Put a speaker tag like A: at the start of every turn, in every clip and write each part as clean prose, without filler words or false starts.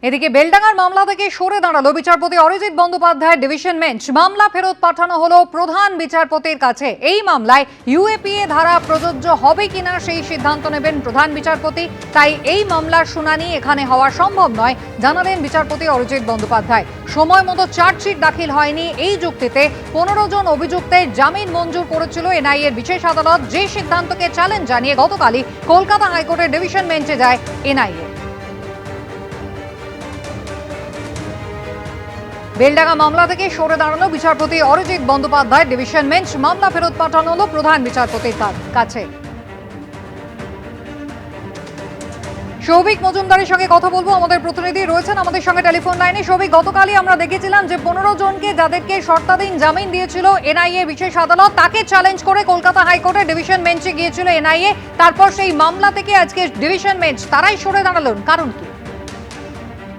A: এদিকে বেলডাঙ্গার মামলা থেকে সরে দাঁড়ালো বিচারপতি অরিজিৎ বন্দ্যোপাধ্যায়ের ডিভিশন বেঞ্চ। মামলা ফেরত পাঠানো হলো প্রধান বিচারপতির কাছে। এই মামলায় ইউএপিএ ধারা প্রযোজ্য হবে কিনা সেই সিদ্ধান্ত নেবেন প্রধান বিচারপতি। তাই এই মামলার শুনানি এখানে হওয়া সম্ভব নয় জানালেন বিচারপতি অরিজিৎ বন্দ্যোপাধ্যায়। সময় মতো চার্জশিট দাখিল হয়নি এই যুক্তিতে 15 জন অভিযুক্তের জামিন মঞ্জুর করেছিল এনআইএর বিশেষ আদালত। যে সিদ্ধান্তকে চ্যালেঞ্জ জানিয়ে গতকালই কলকাতা হাইকোর্টের ডিভিশন বেঞ্চে যায় এনআইএ। বেলডাঙ্গা মামলা থেকে সরে দাঁড়ানো বিচারপতি অরিজিৎ বন্দ্যোপাধ্যায় ডিভিশন বেঞ্চ। মামলা ফেরত পাঠানো হলো প্রধান বিচারপতির কাছে। সৌভিক মজুমদারের সঙ্গে কথা বলবো, আমাদের প্রতিনিধি রয়েছেন আমাদের সঙ্গে টেলিফোন লাইনে। সৌভিক, গতকালই আমরা দেখেছিলাম যে 15 জনকে যাদেরকে শর্তাধীন জামিন দিয়েছিল এনআইএ বিশেষ আদালত, তাকে চ্যালেঞ্জ করে কলকাতা হাইকোর্টের ডিভিশন বেঞ্চে গিয়েছিল এনআইএ। তারপর সেই মামলা থেকে আজকে ডিভিশন বেঞ্চ তারাই সরে দাঁড়ালেন, কারণ কি?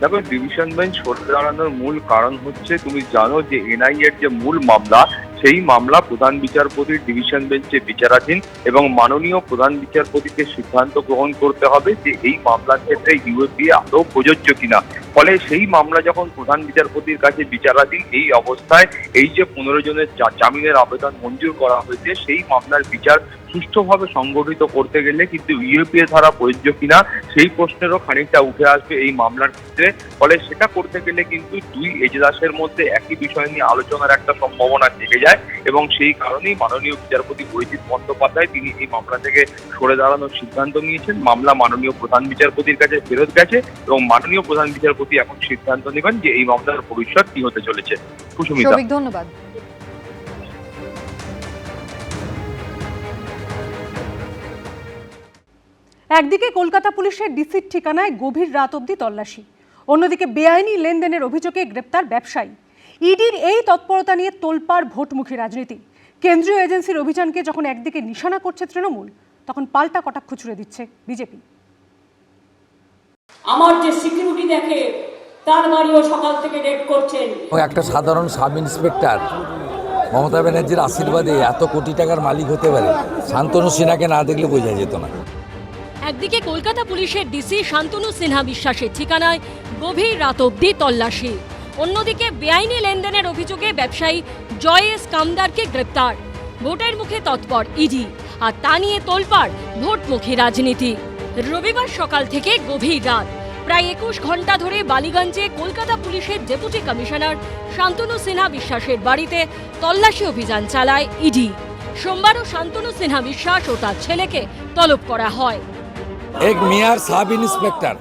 B: দেখো, ডিভিশন বেঞ্চ সরে দাঁড়ানোর মূল কারণ হচ্ছে, তুমি জানো যে এনআইএ এর যে মূল মামলা, সেই মামলা প্রধান বিচারপতির ডিভিশন বেঞ্চে বিচারাধীন এবং মাননীয় প্রধান বিচারপতিকে সিদ্ধান্ত গ্রহণ করতে হবে যে এই মামলার ক্ষেত্রে ইউএপিএ আদৌ প্রযোজ্য কিনা। ফলে সেই মামলা যখন প্রধান বিচারপতির কাছে বিচারাধীন, এই অবস্থায় এই যে 15 জনের জামিনের আবেদন মঞ্জুর করা হয়েছে, সেই মামলার বিচার সুষ্ঠুভাবে সংগঠিত করতে গেলে কিন্তু ইউএপিএ ধারা প্রযোজ্য কিনা সেই প্রশ্নেরও খানিকটা উঠে আসবে এই মামলার ক্ষেত্রে। ফলে সেটা করতে গেলে কিন্তু দুই এজলাসের মধ্যে একই বিষয় নিয়ে আলোচনার একটা সম্ভাবনা থেকে যায় এবং সেই কারণেই মাননীয় বিচারপতি অরিজিৎ বন্দ্যোপাধ্যায় তিনি এই মামলা থেকে সরে দাঁড়ানোর সিদ্ধান্ত নিয়েছেন। মামলা মাননীয় প্রধান বিচারপতির কাছে ফেরত গেছে এবং মাননীয় প্রধান বিচারপতি এখন সিদ্ধান্ত নেবেন যে এই মামলার ভবিষ্যৎ কি হতে চলেছে। সুস্মিতা,
A: ধন্যবাদ।
C: একদিকে কলকাতা পুলিশের ডিসির ঠিকানায় গভীর রাত অবধি তল্লাশি, অন্যদিকে বেআইনি লেনদেনের অভিযোগে গ্রেপ্তার ব্যবসায়ী। ইডির এই তৎপরতা নিয়ে তোলপাড় ভোটমুখী রাজনীতি। কেন্দ্রীয় এজেন্সির অভিযানকে যখন একদিকে নিশানা করছে তৃণমূল, তখন পাল্টা কটাক্ষ ছুড়ে দিচ্ছে বিজেপি।
D: আমার যে সিকিউরিটি দেখে তার বাড়িও সকাল থেকে রেড করছেন।
E: একটা সাধারণ সাব ইন্সপেক্টর মমতা ব্যানার্জির আশীর্বাদে এত কোটি টাকার মালিক হতে পারে, শান্তনু সিনহাকে না দেখলে বোঝা যেত না।
F: একদিকে কলকাতা পুলিশের ডিসি শান্তনু সিনহা বিশ্বাসের ঠিকানায় গভীর রাত অবধি তল্লাশি, অন্যদিকে বেআইনি লেনদেনের অভিযোগে ব্যবসায়ী জয়েশ কামদারকে গ্রেপ্তার। ভোটের মুখে তৎপর ইডি, আর তা নিয়ে তোলপাড় ভোটমুখী রাজনীতি। রবিবার সকাল থেকে গভীর রাত প্রায় 21 ঘন্টা ধরে বালিগঞ্জে কলকাতা পুলিশের ডেপুটি কমিশনার শান্তনু সিনহা বিশ্বাসের বাড়িতে তল্লাশি অভিযান চালায় ইডি। সোমবারও শান্তনু সিনহা বিশ্বাস ও তার ছেলেকে তলব করা হয়।
E: एक मेयर साब इंस्पेक्टर,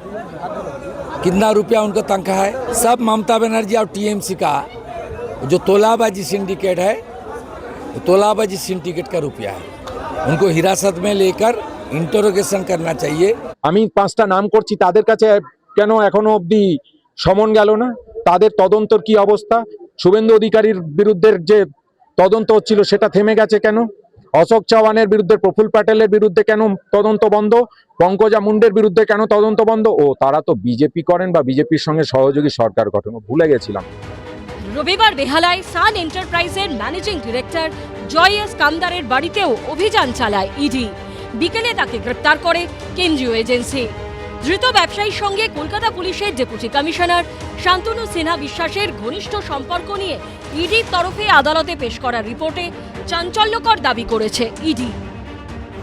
E: कितना रुपया उनका तनख्वाह है, सब ममता बनर्जी और टीएमसी का जो तोलाबाजी सिंडिकेट है, तोलाबाजी सिंडिकेट का रुपया है। उनको हिरासत में लेकर इंटरोगेशन करना चाहिए।
G: আমি 5টা নাম করছি, তাদের কাছে কেন এখনো অবধি সমন গেল না? তাদের তদন্তর কি অবস্থা? শুভেন্দু অধিকারীর বিরুদ্ধে যে তদন্ত হচ্ছিল সেটা থেমে গেছে কেন? অশোক চৌহানের বিরুদ্ধে, প্রফুল প্যাটেলের বিরুদ্ধে কেন তদন্ত বন্ধ? পঙ্কজা মুন্ডের বিরুদ্ধে কেন তদন্ত বন্ধ? ও তারা তো বিজেপি করেন বা বিজেপির সঙ্গে সহযোগী সরকার গঠন, ভুলে গেছিলাম।
F: রবিবার বেহালায় সান এন্টারপ্রাইজের ম্যানেজিং ডিরেক্টর জয়েশ কামদারের বাড়িতেও অভিযান চালায় ইডি। বিকেলে তাকে গ্রেপ্তার করে কেন্দ্রীয় এজেন্সি। ধৃত ব্যবসায়ীর সঙ্গে কলকাতা পুলিশের ডেপুটি কমিশনার শান্তনু সিনহা বিশ্বাসের ঘনিষ্ঠ সম্পর্ক নিয়ে ইডির তরফে আদালতে পেশ করা রিপোর্টে চাঞ্চল্যকর দাবি করেছে ইডি।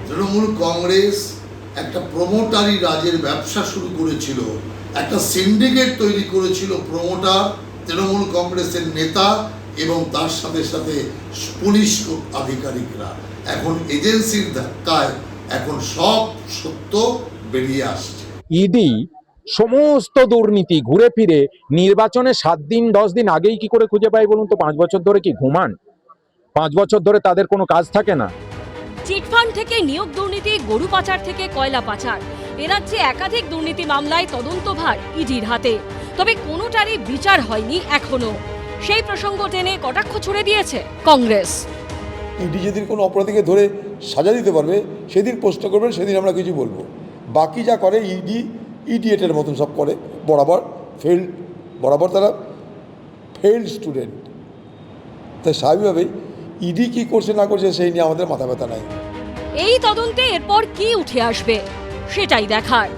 H: তৃণমূল কংগ্রেস একটা প্রমোটারি রাজের ব্যবসা শুরু করেছিল, একটা সিন্ডিকেট তৈরি করেছিল। প্রমোটার তৃণমূল কংগ্রেসের নেতা এবং তার সাথে সাথে পুলিশ আধিকারিকরা। এখন এজেন্সির ধাক্কায় এখন সব সত্য বেরিয়ে আসছে।
G: ইডি সমস্ত দুর্নীতি ঘুরে ফিরে নির্বাচনে 7 দিন 10 দিন আগেই কি করে খুঁজে পায় বলুন তো? 5 বছর ধরে কি ঘুমান? 5 বছর ধরে তাদের কোনো কাজ থাকে না?
F: চিটফান্ড থেকে নিয়োগ দুর্নীতি, গরু পাচার থেকে কয়লা পাচার, এ রাজ্যে একাধিক দুর্নীতি মামলায় তদন্তভার ইডির হাতে। তবে কোনোটারই বিচার হয়নি এখনো। সেই প্রসঙ্গ টেনে কটাক্ষ ছুড়ে দিয়েছে কংগ্রেস।
I: ইডি যেদিন কোনো অপরাধীকে ধরে সাজা দিতে পারবে সেদিন প্রশ্ন করবেন, সেদিন আমরা কিছু বলবো। বাকি যা করে ইডি ইডিয়েটের মতন সব করে, বরাবর তারা ফেইল্ড স্টুডেন্ট। তাই স্বাভাবিকভাবেই ইডি কি করছে না করছে সেই নিয়ে আমাদের মাথা ব্যথা নাই।
F: এই তদন্তে এরপর কি উঠে আসবে সেটাই দেখার।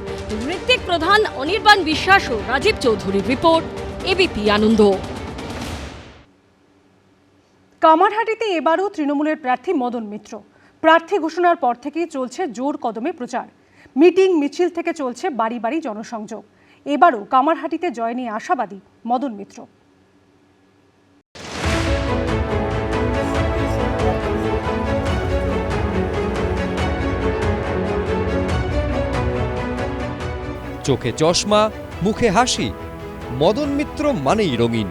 F: ঋত্বিক প্রধান অনির্বাণ বিশ্বাস ও রাজীব চৌধুরীর রিপোর্ট, এবিপি আনন্দ।
C: কামারহাটিতে এবারও তৃণমূলের প্রার্থী মদন মিত্র। প্রার্থী ঘোষণার পর থেকেই চলছে জোর কদমে প্রচার। মিটিং মিছিল থেকে চলছে বাড়ি বাড়ি জনসংযোগ। এবারও কামারহাটিতে জয় নিয়ে আশাবাদী মদন মিত্র।
J: চোখে চশমা, মুখে হাসি, মদন মিত্র মানেই রঙিন।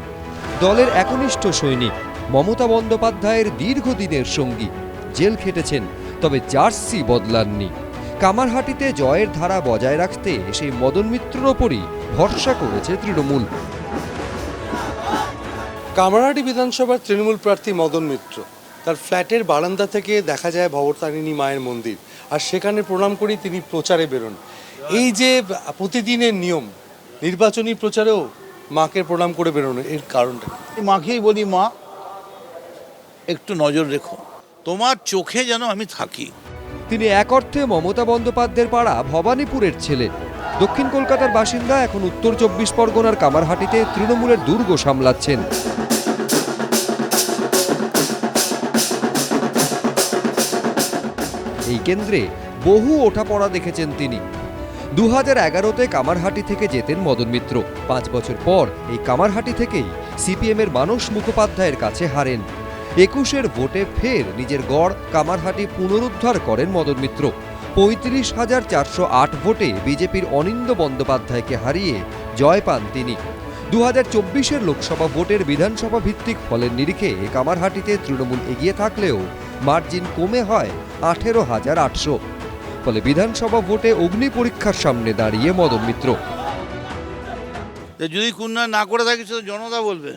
J: দলের একনিষ্ঠ সৈনিক, মমতা বন্দ্যোপাধ্যায়ের দীর্ঘদিনের সঙ্গী। জেল খেটেছেন, তবে জার্সি বদলাননি। কামারহাটিতে জয়ের ধারা বজায় রাখতে সেই মদন মিত্রের ওপরই ভরসা করেছে তৃণমূল।
K: কামারহাটি বিধানসভার তৃণমূল প্রার্থী মদন মিত্র, তার ফ্ল্যাটের বারান্দা থেকে দেখা যায় ভবতারিণী মায়ের মন্দির, আর সেখানে প্রণাম করি তিনি প্রচারে বেরোন। এই যে প্রতিদিনের নিয়ম, নির্বাচনী প্রচারেও মাকে প্রণাম করে বেরোনো, এর কারণটা?
L: মাকেই বলি, মা একটু নজর রেখো, তোমার চোখে যেন আমি থাকি।
J: তিনি এক অর্থে মমতা বন্দ্যোপাধ্যায়ের পাড়া ভবানীপুরের ছেলে। দক্ষিণ কলকাতার বাসিন্দা, এখন উত্তর 24 পরগনার কামারহাটিতে তৃণমূলের দুর্গ সামলাচ্ছেন। এই কেন্দ্রে বহু ওঠাপড়া দেখেছেন তিনি। 2011-তে কামারহাটি থেকে জেতেন মদন মিত্র। 5 বছর পর এই কামারহাটি থেকেই সিপিএমের মানস মুখোপাধ্যায়ের কাছে হারেন। 21-এর ভোটে ফের নিজের গড় কামারহাটি পুনরুদ্ধার করেন মদন মিত্র। 35,408 ভোটে বিজেপির অনিন্দ্য বন্দ্যোপাধ্যায়কে হারিয়ে জয় পান তিনি। 2024-এর লোকসভা ভোটের বিধানসভা ভিত্তিক ফলের নিরিখে কামারহাটিতে তৃণমূল এগিয়ে থাকলেও মার্জিন কমে হয় 18,800। ফলে বিধানসভা ভোটে অগ্নি পরীক্ষার সামনে দাঁড়িয়ে মদন মিত্র।
L: যদি উন্নয়ন না করে থাকি সেটা জনতা বলবে।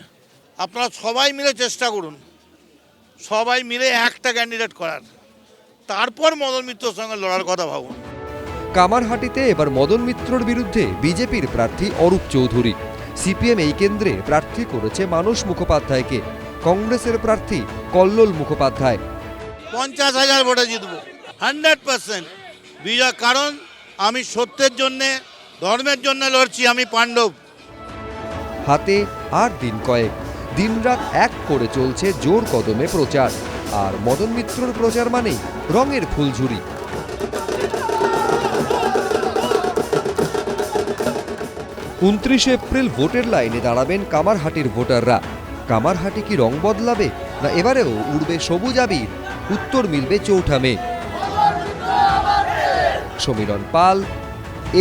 L: আপনারা সবাই মিলে চেষ্টা করুন, সবাই মিলে একটা ক্যান্ডিডেট করার, তারপর মদন মিত্রর সঙ্গে লড়ার কথা ভাবুন।
J: কামারহাটিতে এবার মদন মিত্রর বিরুদ্ধে বিজেপির প্রার্থী অরূপ চৌধুরী। সিপিএম এই কেন্দ্রে প্রার্থী করেছে মানস মুখোপাধ্যায়কে। কংগ্রেসের প্রার্থী কল্লোল মুখোপাধ্যায়।
L: 50,000 ভোটে জিতব, 100% বিজয়। কারণ আমি সত্যের জন্যে, ধর্মের জন্য লড়ছি, আমি পাণ্ডব।
J: হাতে আর দিন কয়েক, দিনরাত এক করে চলছে জোর কদমে প্রচার। আর মদন মিত্রর প্রচার মানেই রঙের ফুলঝুরি। 29 এপ্রিল ভোটের লাইনে দাঁড়াবেন কামারহাটির ভোটাররা। কামারহাটি কি রং বদলাবে, না এবারেও উড়বে সবুজ আবির, উত্তর মিলবে চৌঠা মে। সমীরণ পাল,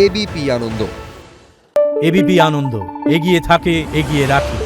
J: এবিপি আনন্দ।
M: এবিপি আনন্দ, এগিয়ে থাকে, এগিয়ে রাখে।